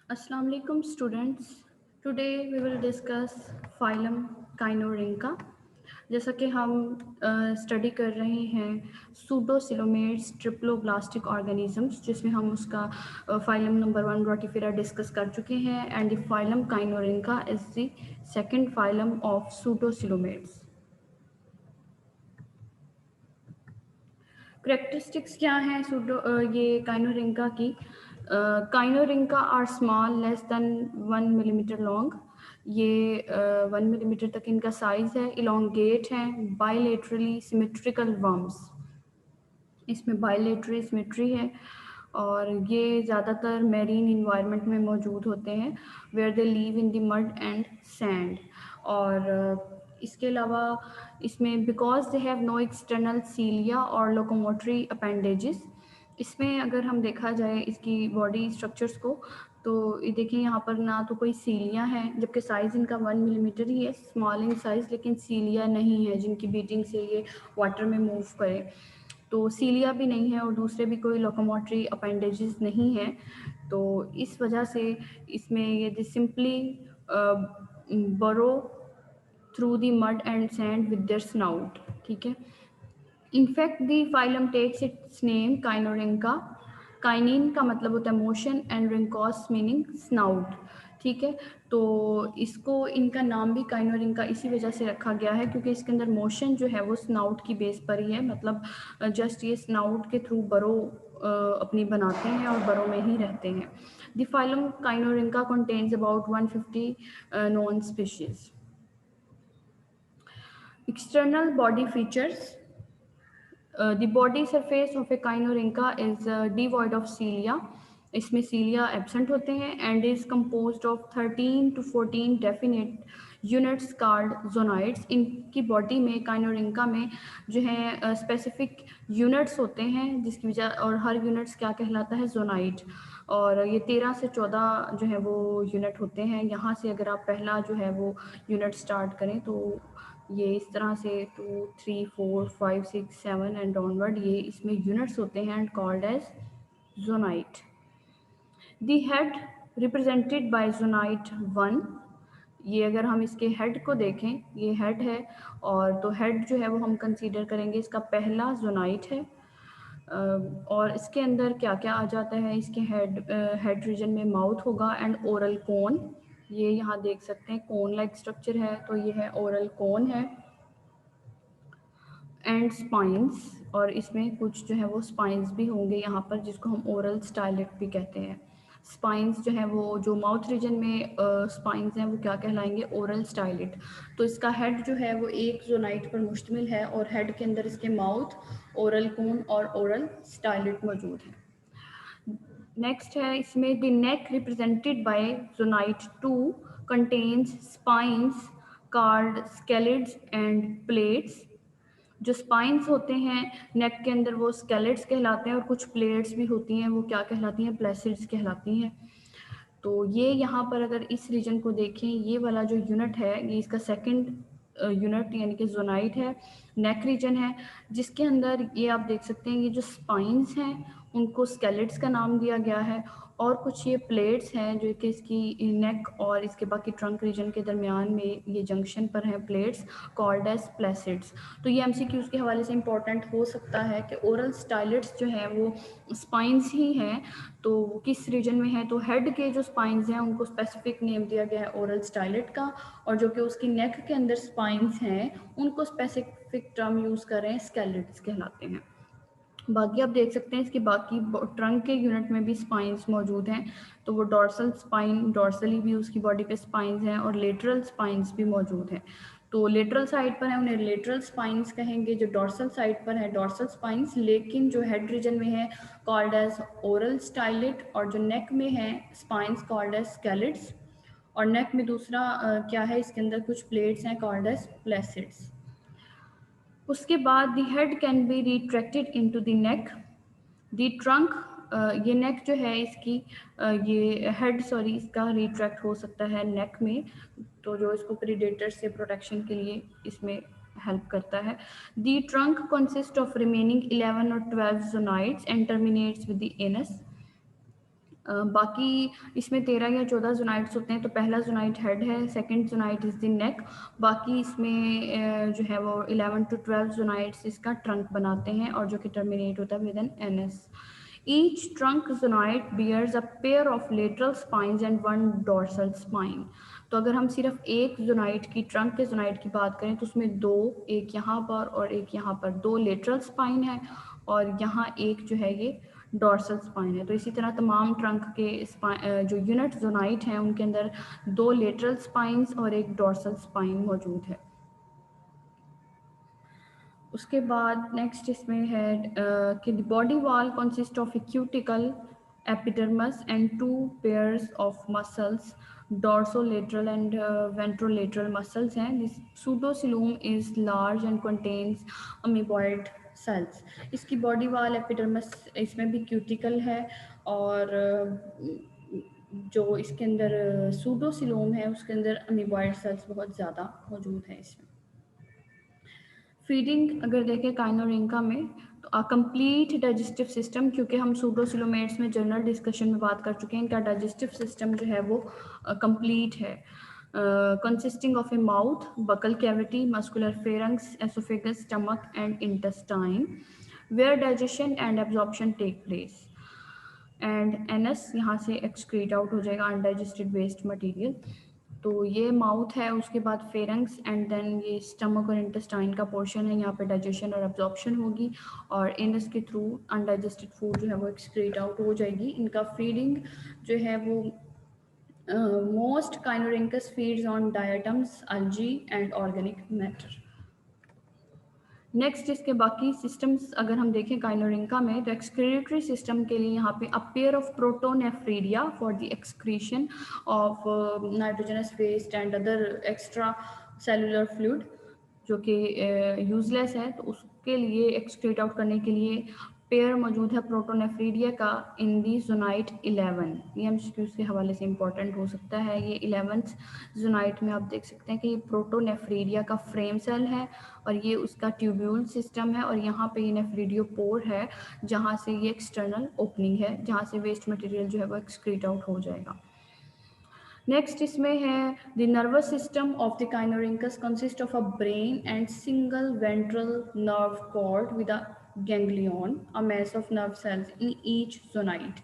Assalamu alaikum students. Today we will discuss phylum Chinorhyncha. जैसा कि हम स्टडी कर रहे हैं सूडोसिलोमेट्स ट्रिप्लोब्लास्टिक ऑर्गेनिजम्स, जिसमें हम उसका फाइलम नंबर 1 रोटिफेरा डिस्कस कर चुके हैं and the phylum Chinorhyncha is the second phylum of pseudocoelomates. Characteristics क्या हैं ये Chinorhyncha की? Chinorhyncha are small less than 1 millimetre long. ये 1 मिलीमीटर तक इनका साइज है. इलोंगेट हैं, बाइलेटरली सिमेट्रिकल वर्म्स. इसमें बाइलेटरी सिमेट्री है और ये ज़्यादातर मैरीन इन्वायरमेंट में मौजूद होते हैं where they live in the mud and sand. और इसके अलावा इसमें because they have no external cilia और लोकोमोटरी अपेंडेजेस. इसमें अगर हम देखा जाए इसकी बॉडी स्ट्रक्चर्स को, तो ये देखिए यहाँ पर ना तो कोई सीलिया है, जबकि साइज़ इनका 1 मिलीमीटर ही है, स्मॉल इन साइज़, लेकिन सीलिया नहीं है जिनकी बीटिंग से ये वाटर में मूव करे. तो सीलिया भी नहीं है और दूसरे भी कोई लोकोमोटरी अपेंडेजेस नहीं है. तो इस वजह से इसमें ये simply burrow through the mud and sand with their snout. ठीक है. In fact the phylum takes its name Chinorhyncha. काइनिन का मतलब होता है मोशन एंड रिंकॉस मीनिंग स्नाउट. ठीक है. तो इसको इनका नाम भी Chinorhyncha इसी वजह से रखा गया है क्योंकि इसके अंदर मोशन जो है वो स्नाउट की बेस पर ही है. मतलब जस्ट ये स्नाउट के थ्रू बरो अपनी बनाते हैं और बरो में ही रहते हैं. The phylum Chinorhyncha contains about 150 known species. External body features. The body surface of a Chinorhyncha is devoid of cilia. इसमें cilia absent होते हैं and is composed of 13 to 14 definite units called zonites. इनकी body में Chinorhyncha में जो है specific units होते हैं जिसकी वजह, और हर units क्या कहलाता है? zonite. और ये 13 से 14 जो है वो यूनिट होते हैं. यहाँ से अगर आप पहला जो है वो यूनिट स्टार्ट करें तो ये इस तरह से 2, 3, 4, 5, 6, 7 एंड ऑनवर्ड ये इसमें यूनिट्स होते हैं and called as zonite. The head represented by zonite 1. ये अगर हम इसके हेड को देखें, ये हेड है और तो हेड जो है वो हम कंसीडर करेंगे इसका पहला जोनाइट है. और इसके अंदर क्या क्या आ जाता है? इसके हेड रीजन में माउथ होगा एंड ओरल कोन. ये यहाँ देख सकते हैं कोन लाइक स्ट्रक्चर है, तो ये है ओरल कोन है एंड स्पाइंस. और इसमें कुछ जो है वो स्पाइंस भी होंगे यहाँ पर जिसको हम ओरल स्टाइलेट भी कहते हैं. स्पाइंस जो है वो जो माउथ रीजन में स्पाइंस हैं वो क्या कहलाएंगे? Oral stylet. तो इसका हेड जो है वो एक जोनाइट पर मुश्तमिल है और हेड के अंदर इसके माउथ, ओरल कोन और ओरल स्टाइलेट मौजूद है. नेक्स्ट है इसमें the neck represented by zonite 2 contains spines called scalids and plates. जो स्पाइंस होते हैं नेक के अंदर वो स्केलेट्स कहलाते हैं और कुछ प्लेट्स भी होती हैं वो क्या कहलाती हैं? प्लेसिड्स कहलाती हैं. तो ये यहाँ पर अगर इस रीजन को देखें, ये वाला जो यूनिट है ये इसका सेकंड यूनिट यानी कि जोनाइट है, नेक रीजन है, जिसके अंदर ये आप देख सकते हैं ये जो स्पाइंस हैं उनको स्केलेट्स का नाम दिया गया है और कुछ ये प्लेट्स हैं जो कि इसकी नेक और इसके बाकी ट्रंक रीजन के दरमियान में ये जंक्शन पर हैं प्लेट्स कॉल्ड एज प्लेसिड्स. तो ये एमसीक्यूज़ के हवाले से इंपॉर्टेंट हो सकता है कि ओरल स्टाइलेट्स जो हैं वो स्पाइंस ही हैं, तो वो किस रीजन में है? तो हेड के जो स्पाइंस हैं उनको स्पेसिफिक नेम दिया गया है ओरल स्टाइलेट का, और जो कि उसकी नेक के अंदर स्पाइंस हैं उनको स्पेसिफिक टर्म यूज़ कर रहे हैं, स्केलेट्स कहलाते हैं. बाकी आप देख सकते हैं इसके बाकी ट्रंक के यूनिट में भी स्पाइंस मौजूद हैं. तो वो डॉर्सल स्पाइन, डॉर्सली भी उसकी बॉडी पे स्पाइंस हैं और लेटरल स्पाइंस भी मौजूद हैं. तो लेटरल साइड पर है उन्हें लेटरल स्पाइंस कहेंगे, जो डॉर्सल साइड पर है डॉर्सल स्पाइंस, लेकिन जो हेड रीजन में है कॉल्ड एज ओरल स्टाइलेट, और जो नेक में है स्पाइंस कॉल्ड एज स्केलेट्स. और नेक में दूसरा क्या है? इसके अंदर कुछ प्लेट्स हैं कॉल्ड एज प्लेसिड्स. उसके बाद the head can be retracted into the neck. The trunk, ये नेक जो है इसकी ये हेड इसका रिट्रैक्ट हो सकता है नेक में, तो जो इसको प्रीडेटर से प्रोटेक्शन के लिए इसमें हेल्प करता है. The trunk consist of remaining 11 और 12 zonites and terminates with the anus. बाकी इसमें 13 या 14 जोनाइट्स होते हैं। तो पहला जोनाइट हेड है, सेकंड जोनाइट इज़ द नेक। बाकी इसमें जो है वो 11 to 12 जोनाइट्स इसका ट्रंक बनाते हैं और जो कि टर्मिनेट होता है with an anus. Each trunk zonite bears a pair of lateral spines and one dorsal spine. तो अगर हम सिर्फ एक जोनाइट की, ट्रंक के जोनाइट की बात करें तो उसमें दो, एक यहाँ पर और एक यहाँ पर, दो लेटरल स्पाइन है और यहाँ एक जो है ये डॉर्सल स्पाइन है। तो इसी तरह तमाम ट्रंक के जो यूनिट जोनाइट हैं उनके अंदर दो लेटरल स्पाइंस और एक डॉर्सल स्पाइन मौजूद है। उसके बाद नेक्स्ट इसमें है कि the body wall consist of a cuticle, epidermis and two pairs of muscles, dorsolateral and ventrolateral muscles हैं। This pseudocoelom is large and contains amoeboid cells. इसकी बॉडी वॉल, एपिडर्मस, इसमें भी क्यूटिकल है और जो इसके अंदर सूडोसिलोम है उसके अंदर अमीबॉइड सेल्स बहुत ज़्यादा मौजूद हैं इसमें। फीडिंग अगर देखें काइनोरिंका में तो अ कंप्लीट डाइजेस्टिव सिस्टम, क्योंकि हम सूडोसिलोमेट्स में जनरल डिस्कशन में बात कर चुके हैं, इनका डाइजेस्टिव सिस्टम जो है वो कंप्लीट है। Consisting of a mouth, buccal cavity, muscular pharynx, oesophagus, stomach and intestine, where digestion and absorption take place. And anus, यहाँ से एक्सक्रीट आउट हो जाएगा अनडाइजेस्टेड वेस्ट मटेरियल। तो ये माउथ है, उसके बाद फेरंक्स एंड देन ये स्टमक और इंटेस्टाइन का पोर्शन है, यहाँ पे डाइजेशन और एब्जॉर्प्शन होगी और एनस के थ्रू अनडाइजेस्टेड फूड जो है वो एक्सक्रीट आउट हो जाएगी। इनका फीडिंग जो है वो most kinorhynchs feeds on diatoms, algae and organic matter. Next इसके बाकी सिस्टम्स अगर हम देखें काइनोरिंका में तो एक्सक्रीटरी सिस्टम के लिए यहाँ पे a pair of protonephridia for the excretion of nitrogenous waste and other extra cellular fluid जो कि यूजलेस है, तो उसके लिए एक्सक्रीट आउट करने के लिए पेयर मौजूद है प्रोटोनेफ्रीडिया का इन दी जोनाइट 11। ये एमसीक्यूज के हवाले से इंपॉर्टेंट हो सकता है। ये 11th जोनाइट में आप देख सकते हैं कि ये प्रोटोनेफ्रीडिया का फ्रेम सेल है और ये उसका ट्यूब्यूल सिस्टम है और यहाँ पे ये नेफ्रीडियोपोर है जहाँ से ये एक्सटर्नल ओपनिंग है जहाँ से वेस्ट मटेरियल जो है वो एक्सक्रीट आउट हो जाएगा। नेक्स्ट इसमें है the nervous system of the kinorhynchs consist of a brain and single ventral nerve cord with a ganglion, a mass of nerve cells in each zonite.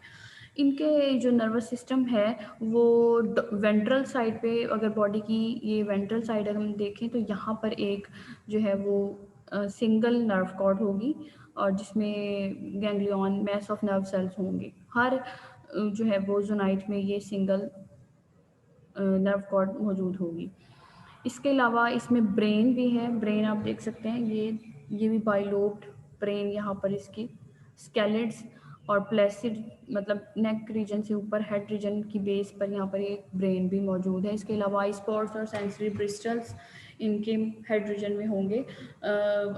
इनके जो nervous system है वो ventral side पे, अगर body की ये ventral side अगर हम देखें तो यहाँ पर एक जो है वो सिंगल नर्व कॉर्ड होगी और जिसमें ganglion, mess of nerve sales होंगे। हर जो है वो जोनाइट में ये सिंगल नर्व कॉर्ड मौजूद होगी। इसके अलावा इसमें ब्रेन भी है। ब्रेन आप देख सकते हैं, ये भी बाइलोब्ड ब्रेन, यहाँ पर इसकी स्केलेट्स और प्लेसिड मतलब नेक रीजन से ऊपर हेड रीजन की बेस पर यहाँ पर एक ब्रेन भी मौजूद है। इसके अलावा आई स्पॉट्स और सेंसरी ब्रिस्टल्स इनके हेड रीजन में होंगे।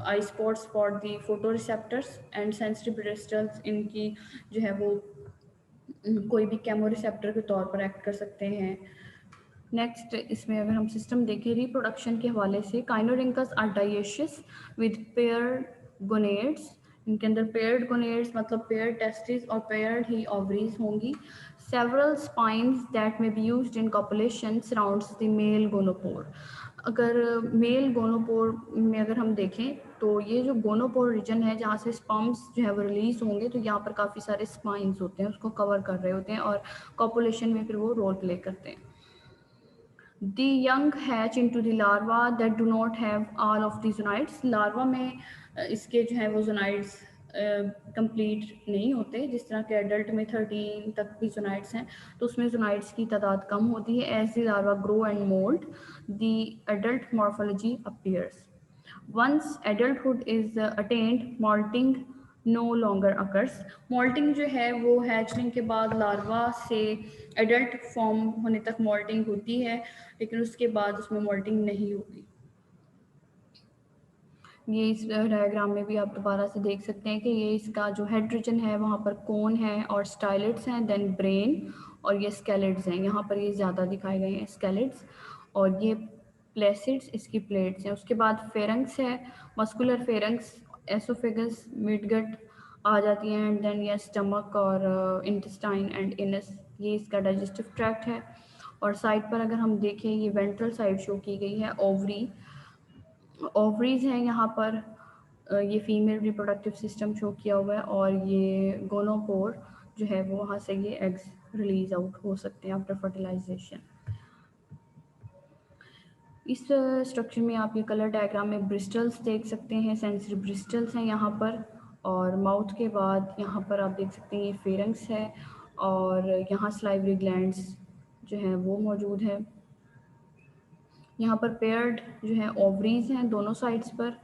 Eye spots for the photo receptors and sensory bristles इनकी जो है वो कोई भी केमो रिसेप्टर के तौर पर एक्ट कर सकते हैं। नेक्स्ट इसमें अगर हम सिस्टम देखें रिप्रोडक्शन के हवाले से, kinorhynchs are dioecious with paired gonads. इनके अंदर पेयर्ड गोनेड्स मतलब पेयर्ड टेस्टिस और पेयर्ड ही ओवरीज होंगी। Several spines that may be used in copulation surrounds the male gonopore. अगर मेल गोनोपोर में अगर हम देखें तो ये जो गोनोपोर रीजन है जहाँ से स्पर्म्स जो है वो रिलीज होंगे, तो यहाँ पर काफ़ी सारे स्पाइंस होते हैं उसको कवर कर रहे होते हैं और कॉपुलेशन में फिर वो रोल प्ले करते हैं। The young hatch into the larva that do not have all of the zonites. Larva में इसके जो है वो जोनाइट्स कंप्लीट नहीं होते। जिस तरह के एडल्ट में 13 तक भी जोनाइट्स हैं तो उसमें जोनाइट्स की तादाद कम होती है। As the larva grow and moult the adult morphology appears. Once adulthood is attained moulting no longer occurs. Moulting जो है वो हैचलिंग के बाद लार्वा से एडल्ट फॉर्म होने तक मॉल्टिंग होती है, लेकिन उसके बाद उसमें मॉल्टिंग नहीं होती। ये इस डायग्राम में भी आप दोबारा से देख सकते हैं कि ये इसका जो हेड रीजन है वहाँ पर कोन है और स्टाइलेट्स हैं, देन ब्रेन और ये स्केलेट्स हैं। यहाँ पर ये ज़्यादा दिखाए गए हैं स्केलेट्स और ये प्लेसिड्स इसकी प्लेट्स हैं। उसके बाद फेरंक्स है, मस्कुलर फेरंक्स, एसोफेगस, मिडगट, आ जाती हैं। एंड देन ये स्टमक और इंटेस्टाइन एंड इनस, ये इसका डाइजेस्टिव ट्रैक्ट है। और साइड पर अगर हम देखें, ये वेंट्रल साइड शो की गई है, ओवरीज हैं यहाँ पर। ये फीमेल रिप्रोडक्टिव सिस्टम शो किया हुआ है, और ये गोनोपोर जो है वो वहाँ से ये एग्स रिलीज आउट हो सकते हैं आफ्टर फर्टिलाइजेशन। इस स्ट्रक्चर में आप ये कलर डायग्राम में ब्रिस्टल्स देख सकते हैं, सेंसरी ब्रिस्टल्स हैं यहाँ पर। और माउथ के बाद यहाँ पर आप देख सकते हैं ये फेरेंक्स है, और यहाँ स्लाइवरी ग्लैंड्स जो हैं वो मौजूद है। यहाँ पर पेयर्ड जो है ओवरीज हैं दोनों साइड्स पर,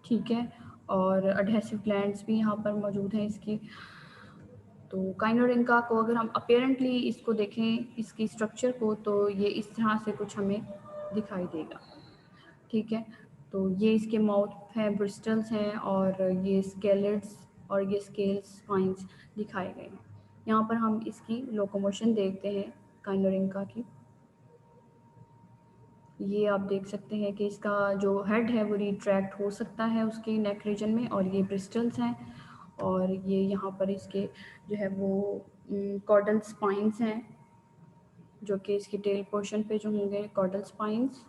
ठीक है। और अडहेसिव ग्लैंड्स भी यहाँ पर मौजूद हैं इसकी। तो काइनोरिंका को अगर हम अपेरेंटली इसको देखें, इसकी स्ट्रक्चर को, तो ये इस तरह से कुछ हमें दिखाई देगा, ठीक है। तो ये इसके माउथ हैं, ब्रिस्टल्स हैं, और ये स्केलेट्स और ये स्केल्स स्पाइंस दिखाए गए हैं। यहाँ पर हम इसकी लोकोमोशन देखते हैं काइनोरिंका की। ये आप देख सकते हैं कि इसका जो हेड है वो रिट्रैक्ट हो सकता है उसके नेक रीजन में, और ये ब्रिस्टल्स हैं। और ये यहाँ पर इसके जो है वो कॉर्डल स्पाइंस हैं, जो कि इसकी टेल पोर्शन पे जो होंगे कॉर्डल स्पाइंस।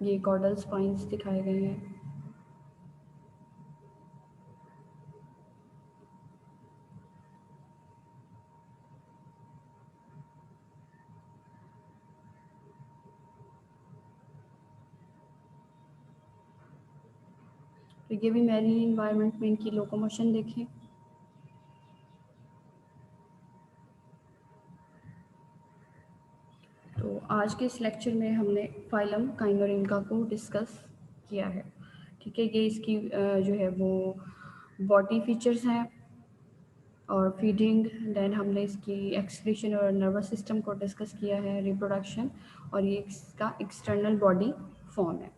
ये कॉर्डल स्पाइंस दिखाए गए हैं। तो ये भी मैरीन इन्वायरमेंट में इनकी लोकोमोशन देखें। तो आज के इस लेक्चर में हमने फाइलम काइनोरिंका को डिस्कस किया है, ठीक है। ये इसकी जो है वो बॉडी फीचर्स हैं और फीडिंग, देन हमने इसकी एक्सक्रीशन और नर्वस सिस्टम को डिस्कस किया है, रिप्रोडक्शन, और ये इसका एक्सटर्नल बॉडी फॉर्म है।